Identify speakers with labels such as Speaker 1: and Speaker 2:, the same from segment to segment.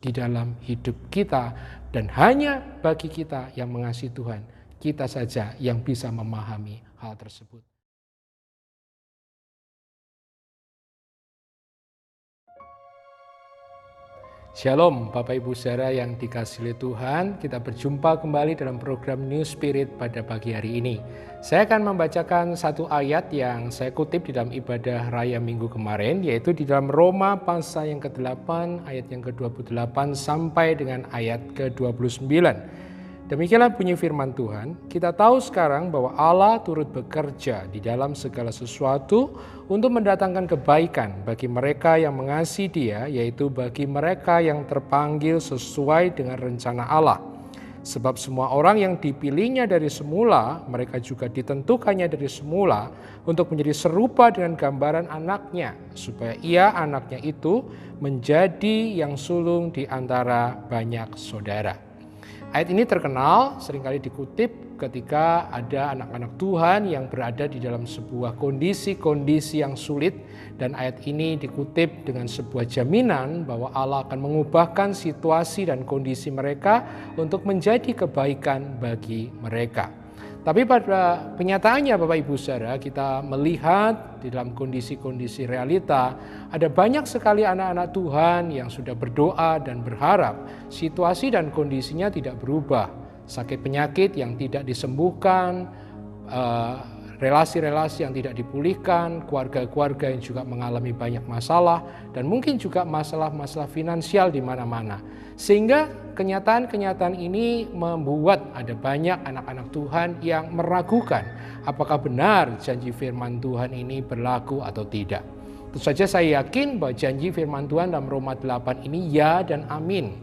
Speaker 1: di dalam hidup kita, dan hanya bagi kita yang mengasihi Tuhan, kita saja yang bisa memahami hal tersebut. Shalom Bapak Ibu Saudara yang dikasihi Tuhan, kita berjumpa kembali dalam program New Spirit pada pagi hari ini. Saya akan membacakan satu ayat yang saya kutip di dalam ibadah raya minggu kemarin, yaitu di dalam Roma pasal yang ke-8 ayat yang ke-28 sampai dengan ayat ke-29. Demikianlah bunyi firman Tuhan, kita tahu sekarang bahwa Allah turut bekerja di dalam segala sesuatu untuk mendatangkan kebaikan bagi mereka yang mengasihi Dia, yaitu bagi mereka yang terpanggil sesuai dengan rencana Allah. Sebab semua orang yang dipilihnya dari semula, mereka juga ditentukannya dari semula untuk menjadi serupa dengan gambaran anaknya, supaya ia anaknya itu menjadi yang sulung di antara banyak saudara. Ayat ini terkenal, seringkali dikutip ketika ada anak-anak Tuhan yang berada di dalam sebuah kondisi-kondisi yang sulit, dan ayat ini dikutip dengan sebuah jaminan bahwa Allah akan mengubahkan situasi dan kondisi mereka untuk menjadi kebaikan bagi mereka. Tapi pada kenyataannya Bapak Ibu Saudara, kita melihat di dalam kondisi-kondisi realita ada banyak sekali anak-anak Tuhan yang sudah berdoa dan berharap situasi dan kondisinya tidak berubah. Sakit penyakit yang tidak disembuhkan, relasi-relasi yang tidak dipulihkan, keluarga-keluarga yang juga mengalami banyak masalah, dan mungkin juga masalah-masalah finansial di mana-mana. Sehingga kenyataan-kenyataan ini membuat ada banyak anak-anak Tuhan yang meragukan apakah benar janji firman Tuhan ini berlaku atau tidak. Tentu saja saya yakin bahwa janji firman Tuhan dalam Roma 8 ini ya dan amin.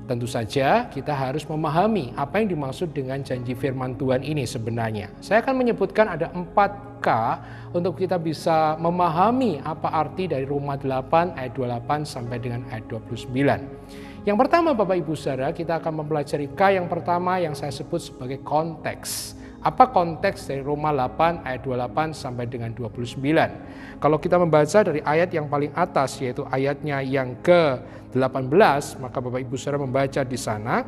Speaker 1: Tentu saja kita harus memahami apa yang dimaksud dengan janji firman Tuhan ini sebenarnya. Saya akan menyebutkan ada 4K untuk kita bisa memahami apa arti dari Roma 8 ayat 28 sampai dengan ayat 29. Yang pertama Bapak Ibu Saudara, kita akan mempelajari K yang pertama yang saya sebut sebagai konteks. Apa konteks dari Roma 8 ayat 28 sampai dengan 29? Kalau kita membaca dari ayat yang paling atas, yaitu ayatnya yang ke-18, maka Bapak Ibu Saudara membaca di sana,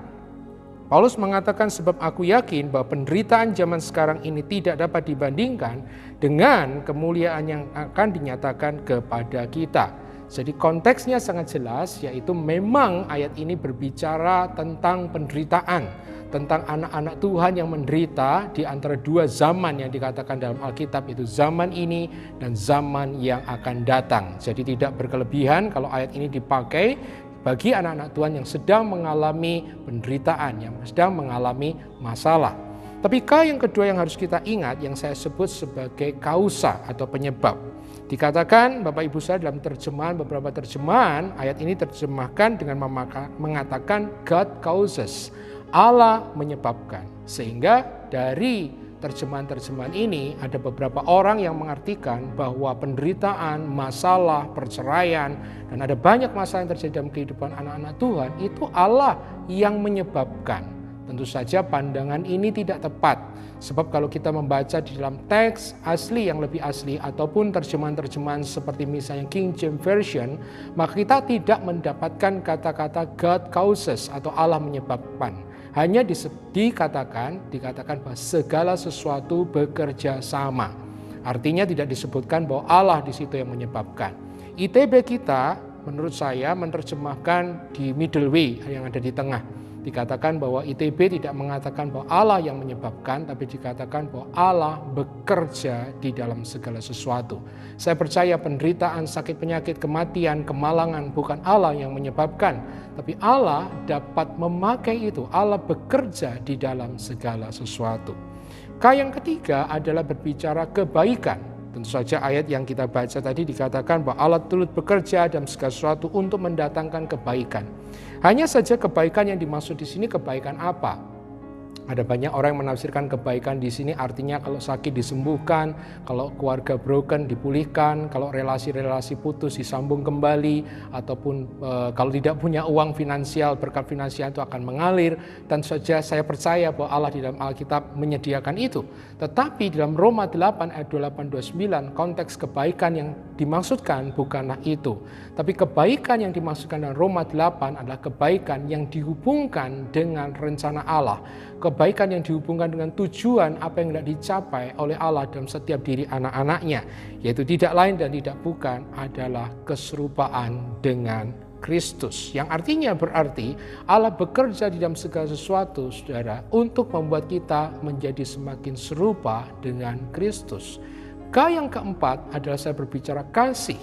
Speaker 1: Paulus mengatakan, sebab aku yakin bahwa penderitaan zaman sekarang ini tidak dapat dibandingkan dengan kemuliaan yang akan dinyatakan kepada kita. Jadi konteksnya sangat jelas, yaitu memang ayat ini berbicara tentang penderitaan, tentang anak-anak Tuhan yang menderita di antara dua zaman yang dikatakan dalam Alkitab, itu zaman ini dan zaman yang akan datang. Jadi tidak berkelebihan kalau ayat ini dipakai bagi anak-anak Tuhan yang sedang mengalami penderitaan, yang sedang mengalami masalah. Tapi K yang kedua yang harus kita ingat, yang saya sebut sebagai kausa atau penyebab. Dikatakan Bapak Ibu saya dalam terjemahan, beberapa terjemahan ayat ini terjemahkan dengan mengatakan God causes, Allah menyebabkan. Sehingga dari terjemahan-terjemahan ini ada beberapa orang yang mengartikan bahwa penderitaan, masalah, perceraian, dan ada banyak masalah yang terjadi dalam kehidupan anak-anak Tuhan, itu Allah yang menyebabkan. Tentu saja pandangan ini tidak tepat. Sebab kalau kita membaca di dalam teks asli yang lebih asli ataupun terjemahan-terjemahan seperti misalnya King James Version, maka kita tidak mendapatkan kata-kata God causes atau Allah menyebabkan. Hanya dikatakan bahwa segala sesuatu bekerja sama. Artinya tidak disebutkan bahwa Allah di situ yang menyebabkan. ITB kita menurut saya menerjemahkan di middle way yang ada di tengah. Dikatakan bahwa ITB tidak mengatakan bahwa Allah yang menyebabkan, tapi dikatakan bahwa Allah bekerja di dalam segala sesuatu. Saya percaya penderitaan, sakit penyakit, kematian, kemalangan bukan Allah yang menyebabkan, tapi Allah dapat memakai itu. Allah bekerja di dalam segala sesuatu. K yang ketiga adalah berbicara kebaikan. Tentu saja ayat yang kita baca tadi dikatakan bahwa Allah turut bekerja dalam segala sesuatu untuk mendatangkan kebaikan. Hanya saja kebaikan yang dimaksud di sini kebaikan apa? Ada banyak orang yang menafsirkan kebaikan di sini artinya kalau sakit disembuhkan, kalau keluarga broken dipulihkan, kalau relasi-relasi putus disambung kembali, ataupun kalau tidak punya uang finansial, berkat finansial itu akan mengalir. Dan saja saya percaya bahwa Allah di dalam Alkitab menyediakan itu. Tetapi dalam Roma 8 ayat 28-29 konteks kebaikan yang dimaksudkan bukanlah itu. Tapi kebaikan yang dimaksudkan dalam Roma 8 adalah kebaikan yang dihubungkan dengan rencana Allah. Kebaikan yang dihubungkan dengan tujuan apa yang hendak dicapai oleh Allah dalam setiap diri anak-anaknya. Yaitu tidak lain dan tidak bukan adalah keserupaan dengan Kristus. Yang artinya berarti Allah bekerja di dalam segala sesuatu, saudara, untuk membuat kita menjadi semakin serupa dengan Kristus. Yang keempat adalah saya berbicara kasih.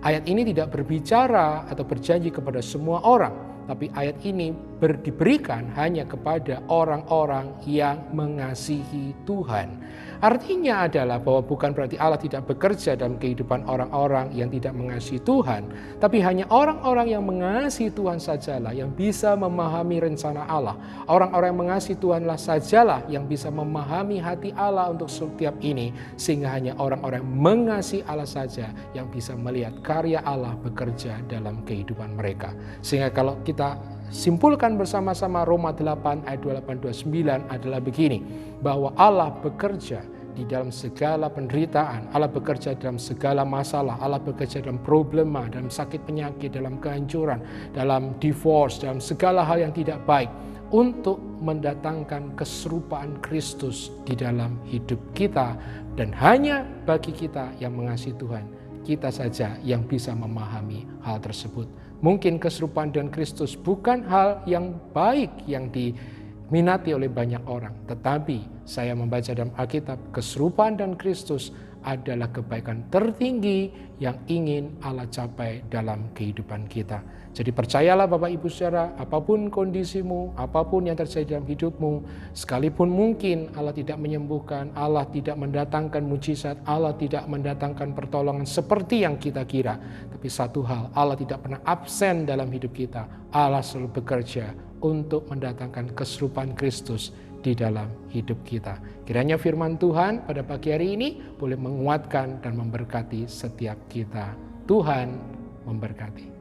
Speaker 1: Ayat ini tidak berbicara atau berjanji kepada semua orang, tapi ayat ini diberikan hanya kepada orang-orang yang mengasihi Tuhan. Artinya adalah bahwa bukan berarti Allah tidak bekerja dalam kehidupan orang-orang yang tidak mengasihi Tuhan, tapi hanya orang-orang yang mengasihi Tuhan sajalah yang bisa memahami rencana Allah. Orang-orang yang mengasihi Tuhanlah sajalah yang bisa memahami hati Allah untuk setiap ini, sehingga hanya orang-orang yang mengasihi Allah saja yang bisa melihat karya Allah bekerja dalam kehidupan mereka. Sehingga kalau kita simpulkan bersama-sama Roma 8 ayat 28-29 adalah begini, bahwa Allah bekerja di dalam segala penderitaan, Allah bekerja dalam segala masalah, Allah bekerja dalam problema, dalam sakit penyakit, dalam kehancuran, dalam divorce, dalam segala hal yang tidak baik, untuk mendatangkan keserupaan Kristus di dalam hidup kita. Dan hanya bagi kita yang mengasihi Tuhan, kita saja yang bisa memahami hal tersebut. Mungkin keserupaan dengan Kristus bukan hal yang baik yang diminati oleh banyak orang, tetapi saya membaca dalam Alkitab, keserupaan dan Kristus adalah kebaikan tertinggi yang ingin Allah capai dalam kehidupan kita. Jadi percayalah Bapak Ibu Saudara, apapun kondisimu, apapun yang terjadi dalam hidupmu, sekalipun mungkin Allah tidak menyembuhkan, Allah tidak mendatangkan mujizat, Allah tidak mendatangkan pertolongan seperti yang kita kira. Tapi satu hal, Allah tidak pernah absen dalam hidup kita. Allah selalu bekerja untuk mendatangkan keserupaan Kristus di dalam hidup kita. Kiranya firman Tuhan pada pagi hari ini boleh menguatkan dan memberkati setiap kita. Tuhan memberkati.